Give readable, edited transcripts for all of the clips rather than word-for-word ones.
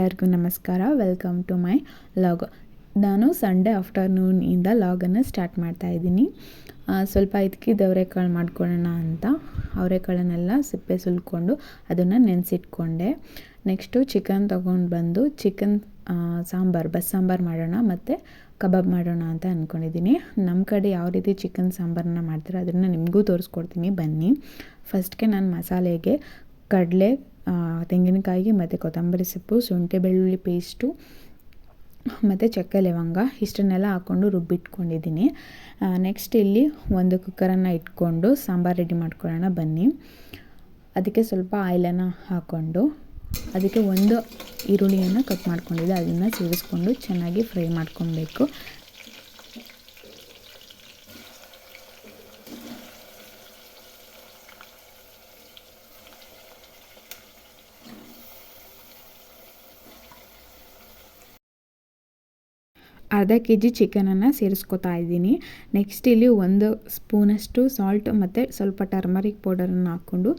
ಎಲ್ಲರಿಗೂ ನಮಸ್ಕಾರ. Welcome to my vlog. ನಾನು ಸಂಡೇ ಆಫ್ಟರ್ನೂನಿಂದ ಲಾಗನ್ನು ಸ್ಟಾರ್ಟ್ ಮಾಡ್ತಾ ಇದ್ದೀನಿ. ಸ್ವಲ್ಪ ಇದಕ್ಕೆ ಅವರೆಕಾಳು ಮಾಡ್ಕೊಳ್ಳೋಣ ಅಂತ ಅವರೆಕಾಳನ್ನೆಲ್ಲ ಸಿಪ್ಪೆ ಸುಲ್ಕೊಂಡು ಅದನ್ನು ನೆನೆಸಿಟ್ಕೊಂಡೆ. ನೆಕ್ಸ್ಟು ಚಿಕನ್ ತೊಗೊಂಡು ಬಂದು ಚಿಕನ್ ಬಸ್ ಸಾಂಬಾರು ಮಾಡೋಣ ಮತ್ತು ಕಬಾಬ್ ಮಾಡೋಣ ಅಂತ ಅಂದ್ಕೊಂಡಿದ್ದೀನಿ. ನಮ್ಮ ಕಡೆ ಯಾವ ರೀತಿ ಚಿಕನ್ ಸಾಂಬಾರನ್ನ ಮಾಡ್ತಾರೆ ಅದನ್ನು ನಿಮಗೂ ತೋರಿಸ್ಕೊಡ್ತೀನಿ, ಬನ್ನಿ. ಫಸ್ಟ್ಗೆ ನಾನು ಮಸಾಲೆಗೆ ಕಡಲೆ, ತೆಂಗಿನಕಾಯಿ ಮತ್ತು ಕೊತ್ತಂಬರಿ ಸೊಪ್ಪು, ಶುಂಠಿ ಬೆಳ್ಳುಳ್ಳಿ ಪೇಸ್ಟು ಮತ್ತು ಚಕ್ಕೆ ಲವಂಗ ಇಷ್ಟನ್ನೆಲ್ಲ ಹಾಕ್ಕೊಂಡು ರುಬ್ಬಿಟ್ಕೊಂಡಿದ್ದೀನಿ. ನೆಕ್ಸ್ಟ್ ಇಲ್ಲಿ ಒಂದು ಕುಕ್ಕರನ್ನು ಇಟ್ಕೊಂಡು ಸಾಂಬಾರು ರೆಡಿ ಮಾಡ್ಕೊಳ್ಳೋಣ, ಬನ್ನಿ. ಅದಕ್ಕೆ ಸ್ವಲ್ಪ ಆಯಿಲನ್ನು ಹಾಕ್ಕೊಂಡು ಅದಕ್ಕೆ ಒಂದು ಈರುಳ್ಳಿಯನ್ನು ಕಟ್ ಮಾಡ್ಕೊಂಡಿದ್ದೆ, ಅದನ್ನು ಸೇರಿಸ್ಕೊಂಡು ಚೆನ್ನಾಗಿ ಫ್ರೈ ಮಾಡ್ಕೊಬೇಕು. ಅರ್ಧ ಕೆಜಿ ಚಿಕನನ್ನು ಸೇರಿಸ್ಕೊತಾ ಇದ್ದೀನಿ. ನೆಕ್ಸ್ಟ್ ಇಲ್ಲಿ 1 ಸ್ಪೂನಷ್ಟು ಸಾಲ್ಟ್ ಮತ್ತು ಸ್ವಲ್ಪ ಟರ್ಮರಿಕ್ ಪೌಡರನ್ನು ಹಾಕ್ಕೊಂಡು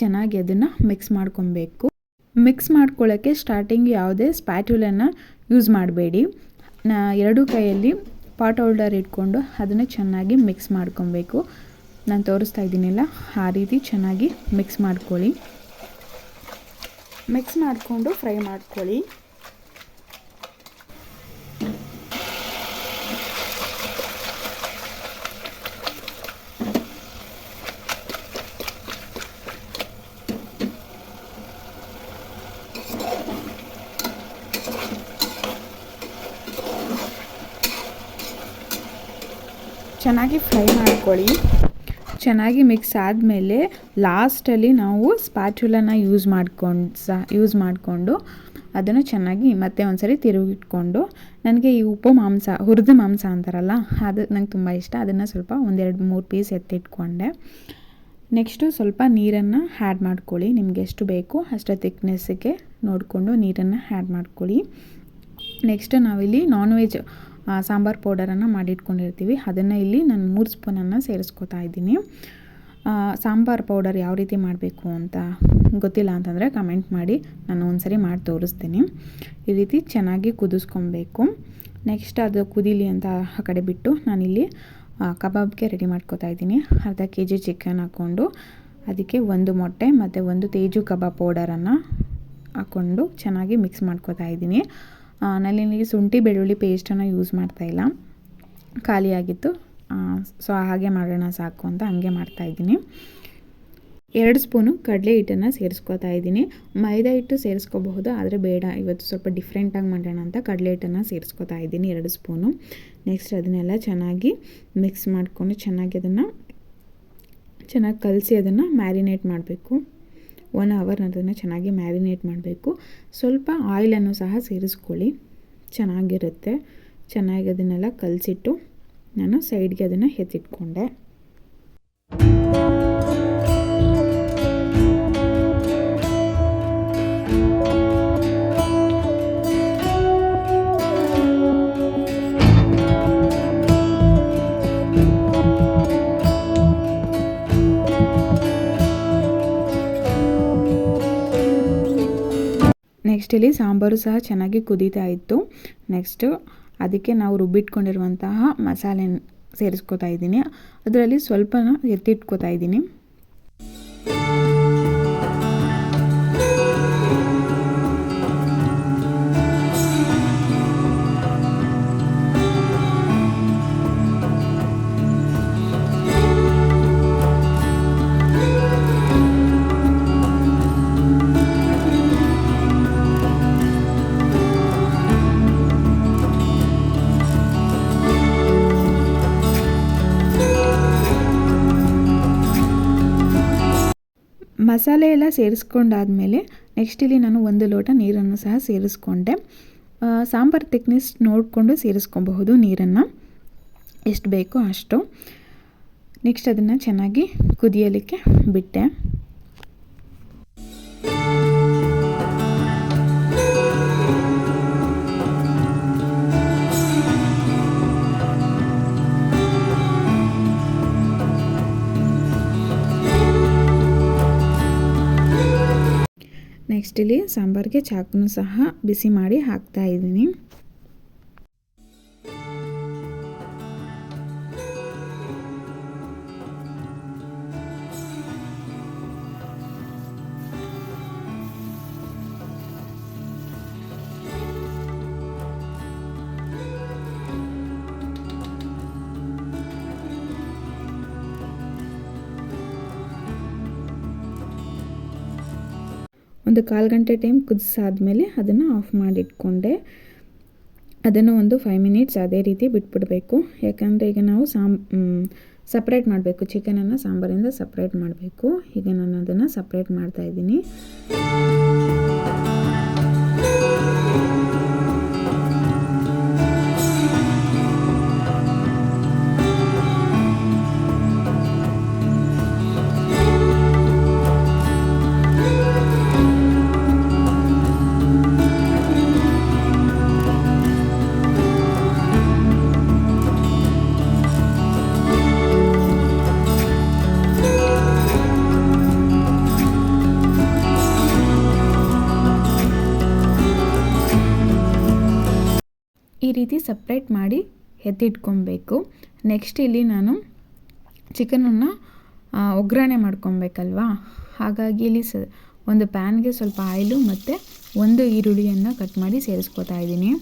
ಚೆನ್ನಾಗಿ ಅದನ್ನು ಮಿಕ್ಸ್ ಮಾಡ್ಕೊಬೇಕು. ಮಿಕ್ಸ್ ಮಾಡ್ಕೊಳ್ಳೋಕ್ಕೆ ಸ್ಟಾರ್ಟಿಂಗ್ ಯಾವುದೇ ಸ್ಪ್ಯಾಟ್ಯುಲನ್ನು ಯೂಸ್ ಮಾಡಬೇಡಿ. ಎರಡು ಕೈಯಲ್ಲಿ ಪಾಟ್ ಹೋಲ್ಡರ್ ಇಟ್ಕೊಂಡು ಅದನ್ನು ಚೆನ್ನಾಗಿ ಮಿಕ್ಸ್ ಮಾಡ್ಕೊಬೇಕು. ನಾನು ತೋರಿಸ್ತಾ ಇದ್ದೀನಿಲ್ಲ, ಆ ರೀತಿ ಚೆನ್ನಾಗಿ ಮಿಕ್ಸ್ ಮಾಡ್ಕೊಳ್ಳಿ. ಮಿಕ್ಸ್ ಮಾಡಿಕೊಂಡು ಫ್ರೈ ಮಾಡ್ಕೊಳ್ಳಿ. ಚೆನ್ನಾಗಿ ಫ್ರೈ ಮಾಡ್ಕೊಳ್ಳಿ. ಚೆನ್ನಾಗಿ ಮಿಕ್ಸ್ ಆದಮೇಲೆ ಲಾಸ್ಟಲ್ಲಿ ನಾವು ಸ್ಪ್ಯಾಟ್ಯುಲನ ಯೂಸ್ ಮಾಡಿಕೊಂಡು ಅದನ್ನು ಚೆನ್ನಾಗಿ ಮತ್ತೆ ಒಂದ್ಸರಿ ತಿರುಗಿಟ್ಕೊಂಡು, ನನಗೆ ಈ ಹುರಿದ ಮಾಂಸ ಅಂತಾರಲ್ಲ, ಅದು ನಂಗೆ ತುಂಬ ಇಷ್ಟ. ಅದನ್ನು ಸ್ವಲ್ಪ 1-2-3 ಪೀಸ್ ಎತ್ತಿಟ್ಕೊಂಡೆ. ನೆಕ್ಸ್ಟು ಸ್ವಲ್ಪ ನೀರನ್ನು ಆ್ಯಡ್ ಮಾಡ್ಕೊಳ್ಳಿ. ನಿಮಗೆ ಎಷ್ಟು ಬೇಕು ಅಷ್ಟು ತಿಕ್ನೆಸ್ಸಿಗೆ ನೋಡಿಕೊಂಡು ನೀರನ್ನು ಆ್ಯಡ್ ಮಾಡ್ಕೊಳ್ಳಿ. ನೆಕ್ಸ್ಟ್ ನಾವಿಲ್ಲಿ ನಾನ್ ವೆಜ್ ಸಾಂಬಾರು ಪೌಡರನ್ನು ಮಾಡಿಟ್ಕೊಂಡಿರ್ತೀವಿ, ಅದನ್ನು ಇಲ್ಲಿ ನಾನು 3 ಸ್ಪೂನನ್ನು ಸೇರಿಸ್ಕೊತಾ ಇದ್ದೀನಿ. ಸಾಂಬಾರು ಪೌಡರ್ ಯಾವ ರೀತಿ ಮಾಡಬೇಕು ಅಂತ ಗೊತ್ತಿಲ್ಲ ಅಂತಂದರೆ ಕಮೆಂಟ್ ಮಾಡಿ, ನಾನು ಒಂದ್ಸರಿ ಮಾಡಿ ತೋರಿಸ್ತೀನಿ. ಈ ರೀತಿ ಚೆನ್ನಾಗಿ ಕುದಿಸ್ಕೊಬೇಕು. ನೆಕ್ಸ್ಟ್ ಅದು ಕುದೀಲಿ ಅಂತ ಆ ಕಡೆ ಬಿಟ್ಟು ನಾನಿಲ್ಲಿ ಕಬಾಬ್ಗೆ ರೆಡಿ ಮಾಡ್ಕೊತಾ ಇದ್ದೀನಿ. ಅರ್ಧ ಕೆಜಿ ಚಿಕನ್ ಹಾಕ್ಕೊಂಡು ಅದಕ್ಕೆ 1 ಮೊಟ್ಟೆ ಮತ್ತು 1 ತೇಜು ಕಬಾಬ್ ಪೌಡರನ್ನು ಹಾಕ್ಕೊಂಡು ಚೆನ್ನಾಗಿ ಮಿಕ್ಸ್ ಮಾಡ್ಕೊತಾ ಇದ್ದೀನಿ. ನಾನಿಲ್ಲಿ ಶುಂಠಿ ಬೆಳ್ಳುಳ್ಳಿ ಪೇಸ್ಟನ್ನು ಯೂಸ್ ಮಾಡ್ತಾಯಿಲ್ಲ, ಖಾಲಿಯಾಗಿತ್ತು. ಸೊ ಹಾಗೆ ಮಾಡೋಣ ಸಾಕು ಅಂತ ಹಂಗೆ ಮಾಡ್ತಾಯಿದ್ದೀನಿ. 2 ಸ್ಪೂನು ಕಡಲೆ ಹಿಟ್ಟನ್ನು ಸೇರಿಸ್ಕೊತಾ ಇದ್ದೀನಿ. ಮೈದಾ ಹಿಟ್ಟು ಸೇರಿಸ್ಕೋಬಹುದು, ಆದರೆ ಬೇಡ, ಇವತ್ತು ಸ್ವಲ್ಪ ಡಿಫ್ರೆಂಟಾಗಿ ಮಾಡೋಣ ಅಂತ ಕಡಲೆ ಹಿಟ್ಟನ್ನು ಸೇರಿಸ್ಕೊತಾ ಇದ್ದೀನಿ 2 ಸ್ಪೂನು. ನೆಕ್ಸ್ಟ್ ಅದನ್ನೆಲ್ಲ ಚೆನ್ನಾಗಿ ಮಿಕ್ಸ್ ಮಾಡಿಕೊಂಡು ಚೆನ್ನಾಗಿ ಕಲಸಿ ಅದನ್ನು ಮ್ಯಾರಿನೇಟ್ ಮಾಡಬೇಕು. 1 ಅವರ್ ಅದನ್ನು ಚೆನ್ನಾಗಿ ಮ್ಯಾರಿನೇಟ್ ಮಾಡಬೇಕು. ಸ್ವಲ್ಪ ಆಯಿಲನ್ನು ಸಹ ಸೇರಿಸ್ಕೊಳ್ಳಿ, ಚೆನ್ನಾಗಿರುತ್ತೆ. ಚೆನ್ನಾಗಿ ಅದನ್ನೆಲ್ಲ ಕಲಸಿಟ್ಟು ನಾನು ಸೈಡ್ಗೆ ಅದನ್ನು ಎತ್ತಿಟ್ಕೊಂಡೆ. ನೆಕ್ಸ್ಟ್ ಇಲ್ಲಿ ಸಾಂಬಾರು ಸಹ ಚೆನ್ನಾಗಿ ಕುದೀತಾ ಇತ್ತು. ನೆಕ್ಸ್ಟು ಅದಕ್ಕೆ ನಾವು ರುಬ್ಬಿಟ್ಕೊಂಡಿರುವಂತಹ ಮಸಾಲೆ ಸೇರಿಸ್ಕೊತಾ ಇದ್ದೀನಿ. ಅದರಲ್ಲಿ ಸ್ವಲ್ಪ ಎತ್ತಿಟ್ಕೊತಾ ಇದ್ದೀನಿ. ಮಸಾಲೆ ಎಲ್ಲ ಸೇರಿಸ್ಕೊಂಡಾದಮೇಲೆ ನೆಕ್ಸ್ಟ್ ಇಲ್ಲಿ ನಾನು 1 ಲೋಟ ನೀರನ್ನು ಸಹ ಸೇರಿಸ್ಕೊಂಡೆ. ಸಾಂಬಾರು ಥಿಕ್ನೆಸ್ ನೋಡಿಕೊಂಡು ಸೇರಿಸ್ಕೊಬಹುದು ನೀರನ್ನು, ಎಷ್ಟು ಬೇಕೋ ಅಷ್ಟು. ನೆಕ್ಸ್ಟ್ ಅದನ್ನು ಚೆನ್ನಾಗಿ ಕುದಿಯಲಿಕ್ಕೆ ಬಿಟ್ಟೆ. ನೆಕ್ಸ್ಟ್ ಇಲ್ಲಿ ಸಾಂಬಾರಿಗೆ ಚಾಕುನು ಸಹ ಬಿಸಿ ಮಾಡಿ ಹಾಕ್ತಾ ಇದ್ದೀನಿ. ಒಂದು 1/4 ಗಂಟೆ ಟೈಮ್ ಕುದಿಸಾದ್ಮೇಲೆ ಅದನ್ನು ಆಫ್ ಮಾಡಿಟ್ಕೊಂಡೆ. ಅದನ್ನು ಒಂದು 5 ಮಿನಿಟ್ಸ್ ಅದೇ ರೀತಿ ಬಿಟ್ಬಿಡಬೇಕು. ಯಾಕಂದರೆ ಈಗ ನಾವು ಸಪ್ರೇಟ್ ಮಾಡಬೇಕು, ಚಿಕನನ್ನು ಸಾಂಬಾರಿಂದ ಸಪ್ರೇಟ್ ಮಾಡಬೇಕು. ಈಗ ನಾನು ಅದನ್ನು ಸಪ್ರೇಟ್ ಮಾಡ್ತಾಯಿದ್ದೀನಿ. ಈ ರೀತಿ ಸಪ್ರೇಟ್ ಮಾಡಿ ಎತ್ತಿಟ್ಕೊಬೇಕು. ನೆಕ್ಸ್ಟ್ ಇಲ್ಲಿ ನಾನು ಚಿಕನನ್ನು ಒಗ್ಗರಣೆ ಮಾಡ್ಕೊಬೇಕಲ್ವಾ, ಹಾಗಾಗಿ ಇಲ್ಲಿ ಒಂದು ಪ್ಯಾನ್ಗೆ ಸ್ವಲ್ಪ ಆಯಿಲು ಮತ್ತು ಒಂದು ಈರುಳ್ಳಿಯನ್ನು ಕಟ್ ಮಾಡಿ ಸೇರಿಸ್ಕೊತಾ ಇದ್ದೀನಿ.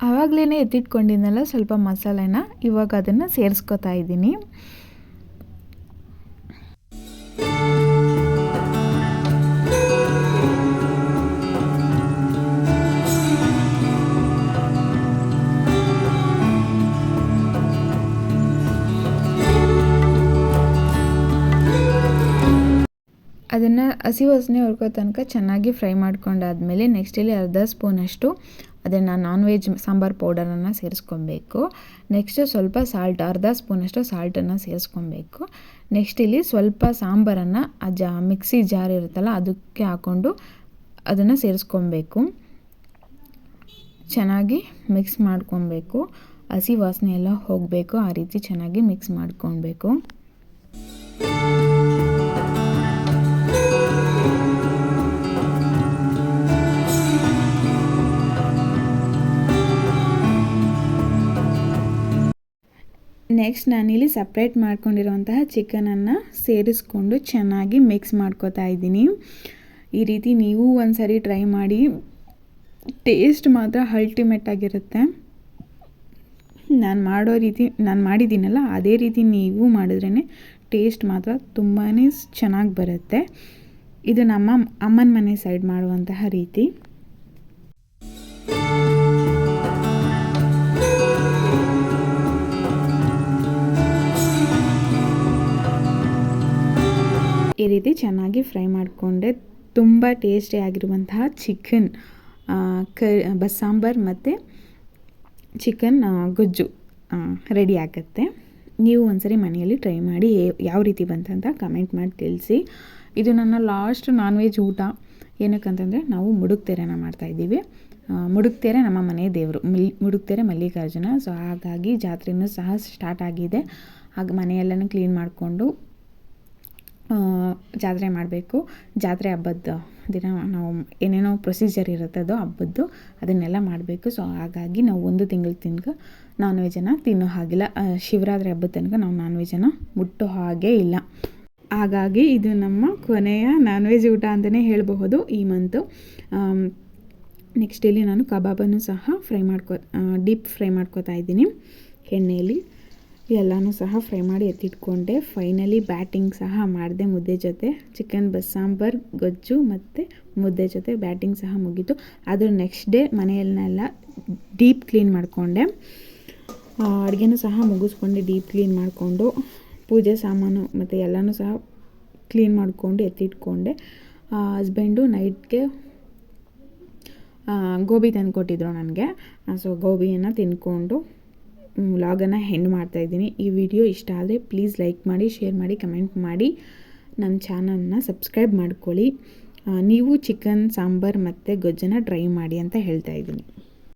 ಆವಾಗಲೇ ಎತ್ತಿಟ್ಕೊಂಡಿದ್ನಲ್ಲ ಸ್ವಲ್ಪ ಮಸಾಲೆನ, ಇವಾಗ ಅದನ್ನು ಸೇರಿಸ್ಕೊತಾ ಇದ್ದೀನಿ. ಅದನ್ನು ಹಸಿ ವಾಸನೆ ಹೊರಗೋ ತನಕ ಚೆನ್ನಾಗಿ ಫ್ರೈ ಮಾಡ್ಕೊಂಡಾದ್ಮೇಲೆ ನೆಕ್ಸ್ಟ್ ಇಲ್ಲಿ ಅರ್ಧ ಸ್ಪೂನಷ್ಟು ಅದನ್ನು ನಾನ್ ವೆಜ್ ಸಾಂಬಾರು ಪೌಡರನ್ನು ಸೇರಿಸ್ಕೊಬೇಕು. ನೆಕ್ಸ್ಟ್ ಸ್ವಲ್ಪ ಸಾಲ್ಟ್, ಅರ್ಧ ಸ್ಪೂನಷ್ಟು ಸಾಲ್ಟನ್ನು ಸೇರಿಸ್ಕೊಬೇಕು. ನೆಕ್ಸ್ಟ್ ಇಲ್ಲಿ ಸ್ವಲ್ಪ ಸಾಂಬಾರನ್ನು ಮಿಕ್ಸಿ ಜಾರ್ ಇರುತ್ತಲ್ಲ ಅದಕ್ಕೆ ಹಾಕ್ಕೊಂಡು ಅದನ್ನು ಸೇರಿಸ್ಕೊಬೇಕು. ಚೆನ್ನಾಗಿ ಮಿಕ್ಸ್ ಮಾಡ್ಕೊಬೇಕು. ಹಸಿ ವಾಸನೆ ಎಲ್ಲ ಹೋಗಬೇಕು, ಆ ರೀತಿ ಚೆನ್ನಾಗಿ ಮಿಕ್ಸ್ ಮಾಡ್ಕೊಬೇಕು. ನೆಕ್ಸ್ಟ್ ನಾನಿಲ್ಲಿ ಸಪ್ರೇಟ್ ಮಾಡ್ಕೊಂಡಿರುವಂತಹ ಚಿಕನನ್ನು ಸೇರಿಸ್ಕೊಂಡು ಚೆನ್ನಾಗಿ ಮಿಕ್ಸ್ ಮಾಡ್ಕೊತಾ ಇದ್ದೀನಿ. ಈ ರೀತಿ ನೀವು ಒಂದ್ಸರಿ ಟ್ರೈ ಮಾಡಿ, ಟೇಸ್ಟ್ ಮಾತ್ರ ಅಲ್ಟಿಮೇಟ್ ಆಗಿರುತ್ತೆ. ನಾನು ಮಾಡಿದ್ದೀನಲ್ಲ ಅದೇ ರೀತಿ ನೀವು ಮಾಡಿದ್ರೇ ಟೇಸ್ಟ್ ಮಾತ್ರ ತುಂಬಾ ಚೆನ್ನಾಗಿ ಬರುತ್ತೆ. ಇದು ನಮ್ಮ ಅಮ್ಮನ ಮನೆ ಸೈಡ್ ಮಾಡುವಂತಹ ರೀತಿ. ಈ ರೀತಿ ಚೆನ್ನಾಗಿ ಫ್ರೈ ಮಾಡಿಕೊಂಡೆ ತುಂಬ ಟೇಸ್ಟಿ ಆಗಿರುವಂತಹ ಚಿಕನ್ ಬಸ್ಸಾಂಬಾರ್ ಮತ್ತು ಚಿಕನ್ ಗೊಜ್ಜು ರೆಡಿ ಆಗುತ್ತೆ. ನೀವು ಒಂದ್ಸರಿ ಮನೆಯಲ್ಲಿ ಟ್ರೈ ಮಾಡಿ ಯಾವ ರೀತಿ ಬಂತಂತ ಕಮೆಂಟ್ ಮಾಡಿ ತಿಳಿಸಿ. ಇದು ನನ್ನ ಲಾಸ್ಟ್ ನಾನ್ ವೆಜ್ ಊಟ. ಏನಕ್ಕಂತಂದರೆ ನಾವು ಮುಡುಕ್ತೆರೆನ ಮಾಡ್ತಾಯಿದ್ದೀವಿ. ಮುಡುಕ್ತೆರೆ ನಮ್ಮ ಮನೆ ದೇವರು, ಮುಡುಕ್ತೆರೆ ಮಲ್ಲಿಕಾರ್ಜುನ. ಸೊ ಹಾಗಾಗಿ ಜಾತ್ರೆಯೂ ಸಹ ಸ್ಟಾರ್ಟ್ ಆಗಿದೆ. ಹಾಗೆ ಮನೆಯೆಲ್ಲನೂ ಕ್ಲೀನ್ ಮಾಡಿಕೊಂಡು ಜಾತ್ರೆ ಮಾಡಬೇಕು. ಜಾತ್ರೆ ಹಬ್ಬದ ದಿನ ನಾವು ಏನೇನೋ ಪ್ರೊಸೀಜರ್ ಇರುತ್ತೆ ಅದು ಹಬ್ಬದ್ದು, ಅದನ್ನೆಲ್ಲ ಮಾಡಬೇಕು. ಸೊ ಹಾಗಾಗಿ ನಾವು 1 ತಿಂಗಳ ತನಕ ನಾನ್ ವೆಜ್ಜನ್ನು ತಿನ್ನೋ ಹಾಗಿಲ್ಲ. ಶಿವರಾತ್ರಿ ಹಬ್ಬದ ತನಕ ನಾವು ನಾನ್ ವೆಜ್ಜನ್ನು ಮುಟ್ಟೋ ಹಾಗೇ ಇಲ್ಲ. ಹಾಗಾಗಿ ಇದು ನಮ್ಮ ಕೊನೆಯ ನಾನ್ ವೆಜ್ ಊಟ ಅಂತಲೇ ಹೇಳಬಹುದು ಈ ಮಂತು. ನೆಕ್ಸ್ಟ್ ಇಲ್ಲಿ ನಾನು ಕಬಾಬನ್ನು ಸಹ ಡೀಪ್ ಫ್ರೈ ಮಾಡ್ಕೋತಾ ಇದ್ದೀನಿ ಎಣ್ಣೆಯಲ್ಲಿ. ಎಲ್ಲನೂ ಸಹ ಫ್ರೈ ಮಾಡಿ ಎತ್ತಿಟ್ಕೊಂಡೆ. ಫೈನಲಿ ಬ್ಯಾಟಿಂಗ್ ಸಹ ಮಾಡಿದೆ ಮುದ್ದೆ ಜೊತೆ. ಚಿಕನ್ ಬಸ್ಸಾಂಬಾರ್ ಗೊಜ್ಜು ಮತ್ತು ಮುದ್ದೆ ಜೊತೆ ಬ್ಯಾಟಿಂಗ್ ಸಹ ಮುಗೀತು. ಅದ್ರ ನೆಕ್ಸ್ಟ್ ಡೇ ಮನೆಯನ್ನೆಲ್ಲ ಡೀಪ್ ಕ್ಲೀನ್ ಮಾಡಿಕೊಂಡೆ. ಅಡುಗೆನೂ ಸಹ ಮುಗಿಸ್ಕೊಂಡು ಡೀಪ್ ಕ್ಲೀನ್ ಮಾಡಿಕೊಂಡು ಪೂಜೆ ಸಾಮಾನು ಮತ್ತು ಎಲ್ಲನೂ ಸಹ ಕ್ಲೀನ್ ಮಾಡಿಕೊಂಡು ಎತ್ತಿಟ್ಕೊಂಡೆ. ಹಸ್ಬೆಂಡು ನೈಟ್ಗೆ ಗೋಬಿ ತಂದು ಕೊಟ್ಟಿದ್ರು ನನಗೆ. ಸೊ ಗೋಬಿಯನ್ನು ತಿಂದ್ಕೊಂಡು ವ್ಲಾಗನ್ನು ಎಂಡ್ ಮಾಡ್ತಾಯಿದ್ದೀನಿ. ಈ ವಿಡಿಯೋ ಇಷ್ಟ ಆದರೆ ಪ್ಲೀಸ್ ಲೈಕ್ ಮಾಡಿ, ಶೇರ್ ಮಾಡಿ, ಕಮೆಂಟ್ ಮಾಡಿ, ನನ್ನ ಚಾನಲ್ನ ಸಬ್ಸ್ಕ್ರೈಬ್ ಮಾಡ್ಕೊಳ್ಳಿ. ನೀವು ಚಿಕನ್ ಸಾಂಬಾರ್ ಮತ್ತು ಗೊಜ್ಜನ್ನು ಟ್ರೈ ಮಾಡಿ ಅಂತ ಹೇಳ್ತಾ ಇದ್ದೀನಿ.